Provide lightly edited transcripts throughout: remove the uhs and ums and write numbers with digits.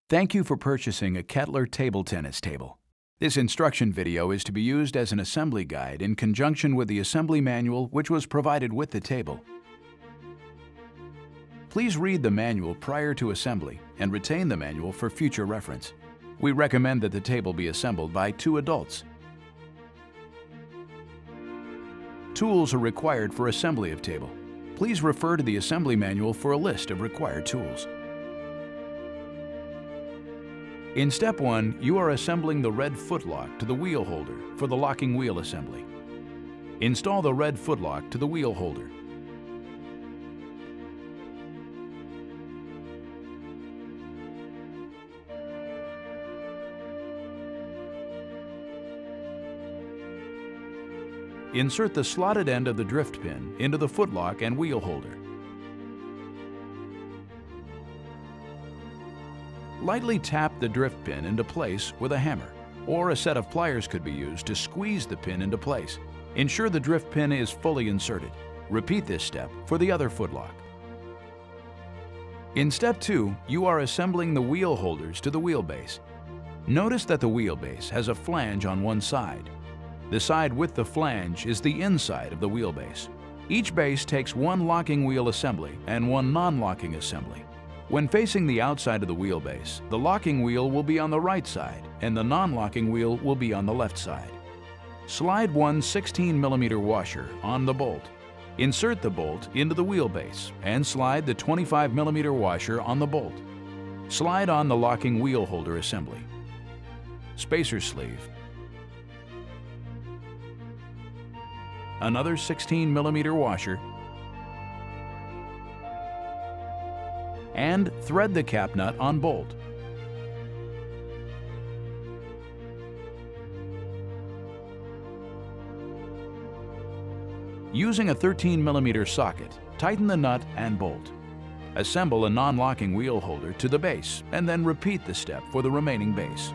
Thank you for purchasing a Kettler table tennis table. This instruction video is to be used as an assembly guide in conjunction with the assembly manual which was provided with the table. Please read the manual prior to assembly and retain the manual for future reference. We recommend that the table be assembled by 2 adults. Tools are required for assembly of table. Please refer to the assembly manual for a list of required tools. In step 1, you are assembling the red footlock to the wheel holder for the locking wheel assembly. Install the red footlock to the wheel holder. Insert the slotted end of the drift pin into the footlock and wheel holder. Lightly tap the drift pin into place with a hammer, or a set of pliers could be used to squeeze the pin into place. Ensure the drift pin is fully inserted. Repeat this step for the other footlock. In step 2, you are assembling the wheel holders to the wheelbase. Notice that the wheelbase has a flange on one side. The side with the flange is the inside of the wheelbase. Each base takes one locking wheel assembly and one non-locking assembly. When facing the outside of the wheelbase, the locking wheel will be on the right side and the non-locking wheel will be on the left side. Slide one 16mm washer on the bolt. Insert the bolt into the wheelbase and slide the 25mm washer on the bolt. Slide on the locking wheel holder assembly. Spacer sleeve. Another 16mm washer, and thread the cap nut on bolt. Using a 13mm socket, tighten the nut and bolt. Assemble a non-locking wheel holder to the base and then repeat the step for the remaining base.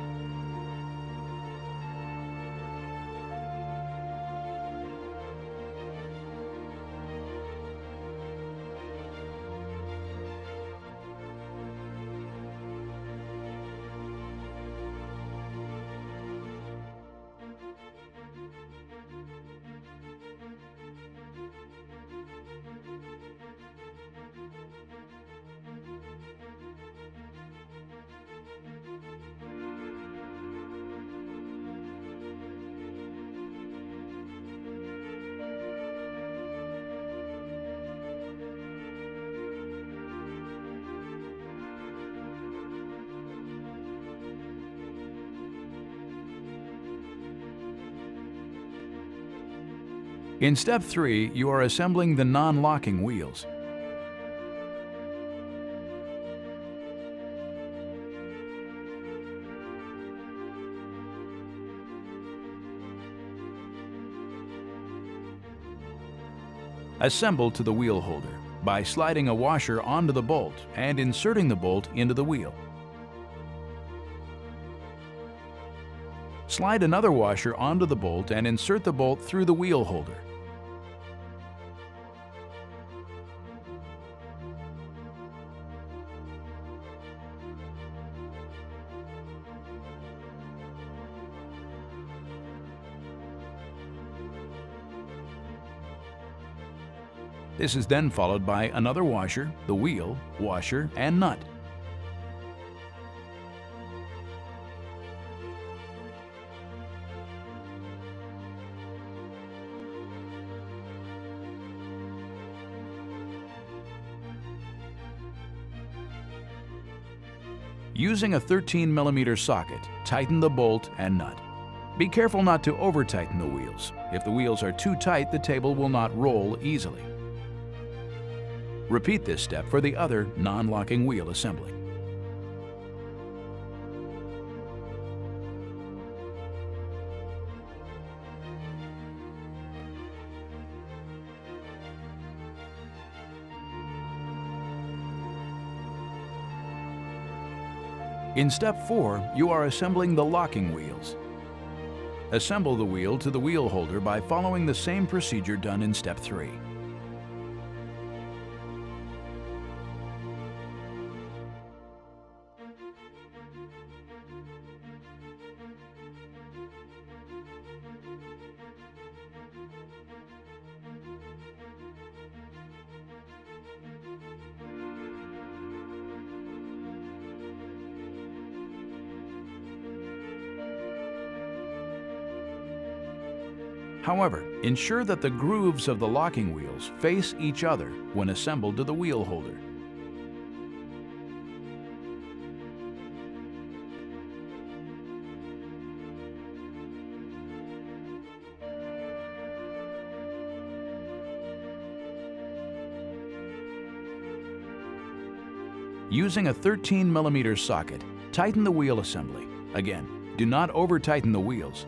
In step 3, you are assembling the non-locking wheels. Assemble to the wheel holder by sliding a washer onto the bolt and inserting the bolt into the wheel. Slide another washer onto the bolt and insert the bolt through the wheel holder. This is then followed by another washer, the wheel, washer, and nut. Using a 13mm socket, tighten the bolt and nut. Be careful not to over-tighten the wheels. If the wheels are too tight, the table will not roll easily. Repeat this step for the other non-locking wheel assembly. In step 4, you are assembling the locking wheels. Assemble the wheel to the wheel holder by following the same procedure done in step 3. However, ensure that the grooves of the locking wheels face each other when assembled to the wheel holder. Using a 13mm socket, tighten the wheel assembly. Again, do not over-tighten the wheels.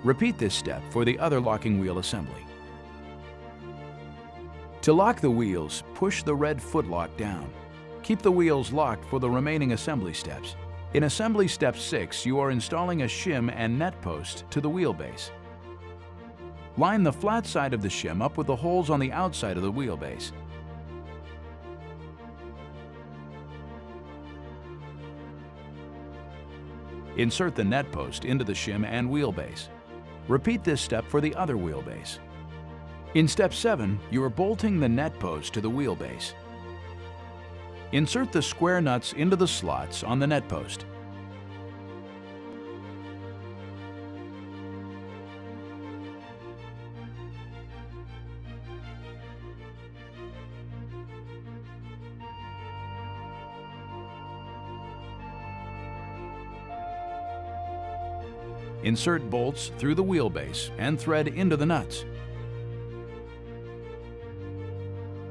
Repeat this step for the other locking wheel assembly. To lock the wheels, push the red footlock down. Keep the wheels locked for the remaining assembly steps. In Assembly Step 6, you are installing a shim and net post to the wheelbase. Line the flat side of the shim up with the holes on the outside of the wheelbase. Insert the net post into the shim and wheelbase. Repeat this step for the other wheelbase. In Step 7, you are bolting the net post to the wheelbase. Insert the square nuts into the slots on the net post. Insert bolts through the wheelbase and thread into the nuts.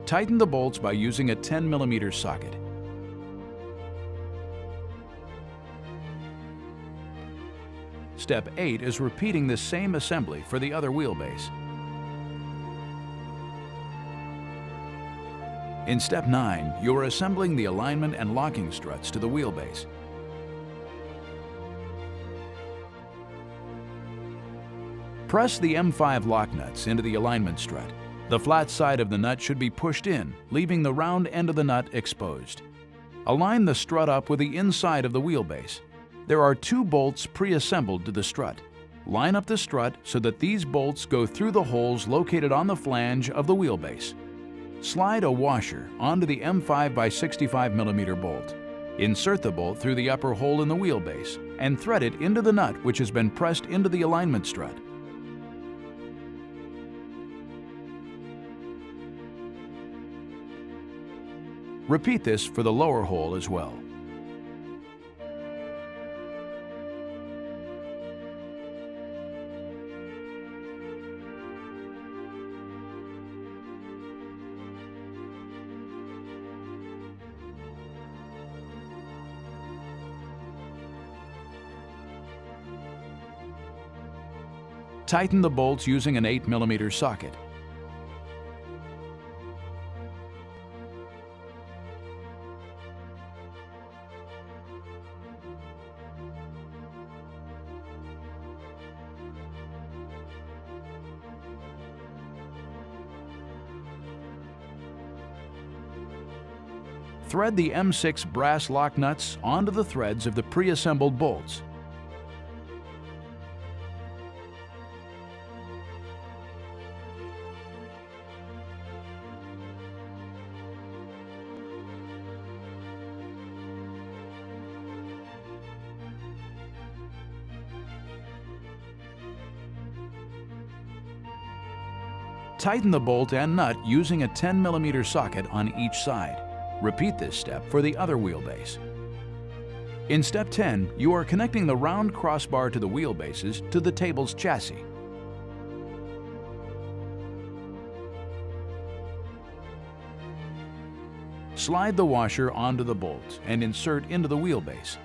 Tighten the bolts by using a 10mm socket. Step 8 is repeating the same assembly for the other wheelbase. In Step 9, you are assembling the alignment and locking struts to the wheelbase. Press the M5 lock nuts into the alignment strut. The flat side of the nut should be pushed in, leaving the round end of the nut exposed. Align the strut up with the inside of the wheelbase. There are 2 bolts pre-assembled to the strut. Line up the strut so that these bolts go through the holes located on the flange of the wheelbase. Slide a washer onto the M5 by 65mm bolt. Insert the bolt through the upper hole in the wheelbase and thread it into the nut which has been pressed into the alignment strut. Repeat this for the lower hole as well. Tighten the bolts using an 8mm socket. Thread the M6 brass lock nuts onto the threads of the pre-assembled bolts. Tighten the bolt and nut using a 10mm socket on each side. Repeat this step for the other wheelbase. In Step 10, you are connecting the round crossbar to the wheelbases to the table's chassis. Slide the washer onto the bolt and insert into the wheelbase.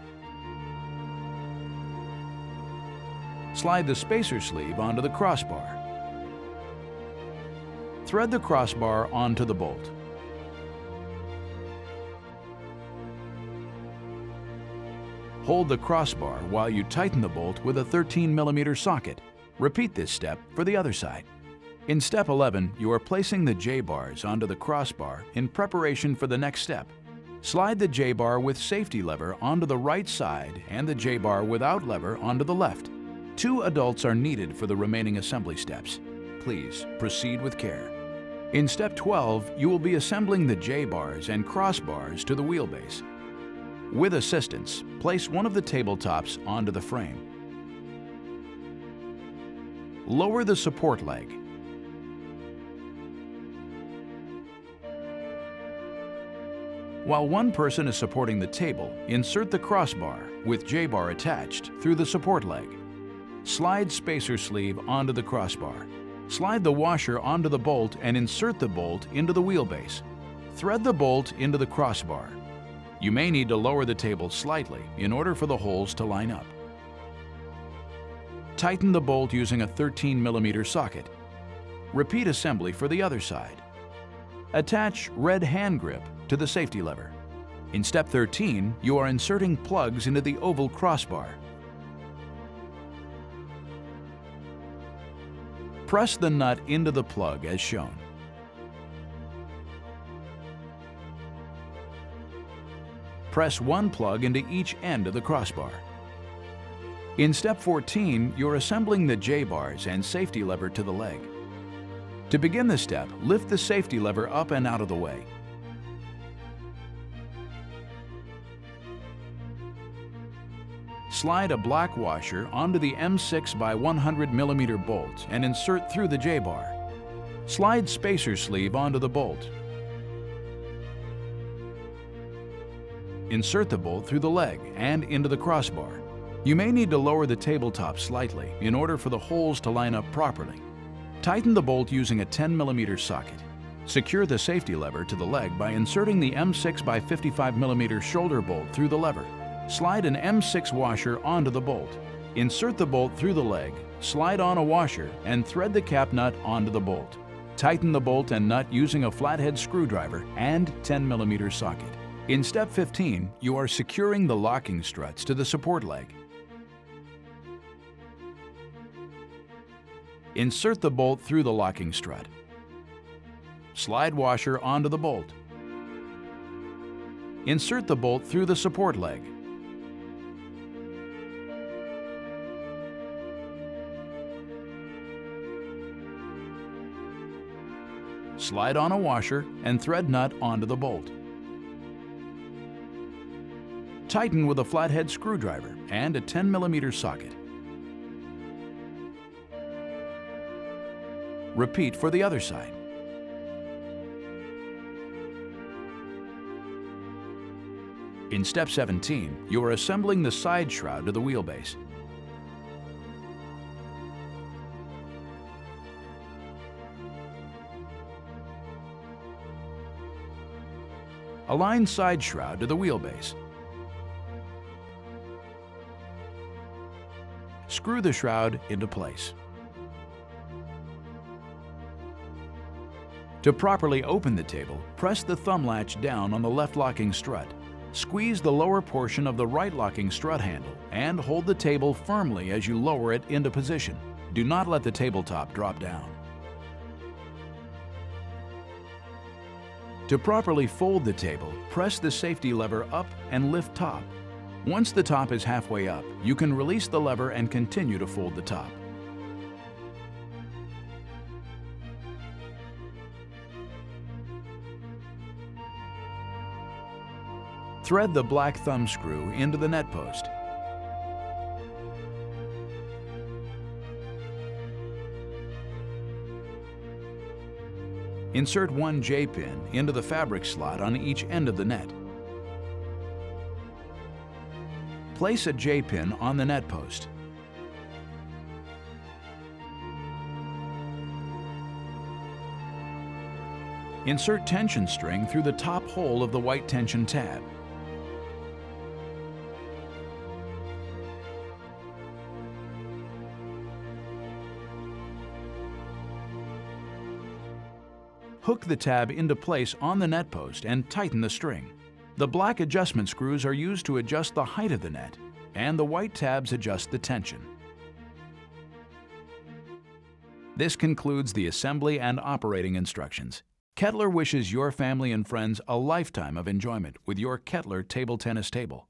Slide the spacer sleeve onto the crossbar. Thread the crossbar onto the bolt. Hold the crossbar while you tighten the bolt with a 13mm socket. Repeat this step for the other side. In Step 11, you are placing the J-bars onto the crossbar in preparation for the next step. Slide the J-bar with safety lever onto the right side and the J-bar without lever onto the left. 2 adults are needed for the remaining assembly steps. Please proceed with care. In Step 12, you will be assembling the J-bars and crossbars to the wheelbase. With assistance, place one of the tabletops onto the frame. lower the support leg. While one person is supporting the table, insert the crossbar, with J-bar attached, through the support leg. Slide spacer sleeve onto the crossbar. Slide the washer onto the bolt and insert the bolt into the wheelbase. Thread the bolt into the crossbar. You may need to lower the table slightly in order for the holes to line up. Tighten the bolt using a 13mm socket. Repeat assembly for the other side. Attach red hand grip to the safety lever. In step 13, you are inserting plugs into the oval crossbar. Press the nut into the plug as shown. Press one plug into each end of the crossbar. In step 14, you're assembling the J-bars and safety lever to the leg. To begin the step, lift the safety lever up and out of the way. Slide a black washer onto the M6 by 100mm bolt and insert through the J-bar. Slide spacer sleeve onto the bolt. Insert the bolt through the leg and into the crossbar. You may need to lower the tabletop slightly in order for the holes to line up properly. Tighten the bolt using a 10mm socket. Secure the safety lever to the leg by inserting the M6 by 55mm shoulder bolt through the lever. Slide an M6 washer onto the bolt. Insert the bolt through the leg, slide on a washer, and thread the cap nut onto the bolt. Tighten the bolt and nut using a flathead screwdriver and 10mm socket. In step 15, you are securing the locking struts to the support leg. Insert the bolt through the locking strut. Slide washer onto the bolt. Insert the bolt through the support leg. Slide on a washer and thread nut onto the bolt. Tighten with a flathead screwdriver and a 10mm socket. Repeat for the other side. In step 17, you are assembling the side shroud to the wheelbase. Align side shroud to the wheelbase. Screw the shroud into place. To properly open the table, press the thumb latch down on the left locking strut. Squeeze the lower portion of the right locking strut handle and hold the table firmly as you lower it into position. Do not let the tabletop drop down. To properly fold the table, press the safety lever up and lift top. Once the top is halfway up, you can release the lever and continue to fold the top. Thread the black thumb screw into the net post. Insert one J-pin into the fabric slot on each end of the net. Place a J-pin on the net post. Insert tension string through the top hole of the white tension tab. Hook the tab into place on the net post and tighten the string. The black adjustment screws are used to adjust the height of the net, and the white tabs adjust the tension. This concludes the assembly and operating instructions. Kettler wishes your family and friends a lifetime of enjoyment with your Kettler table tennis table.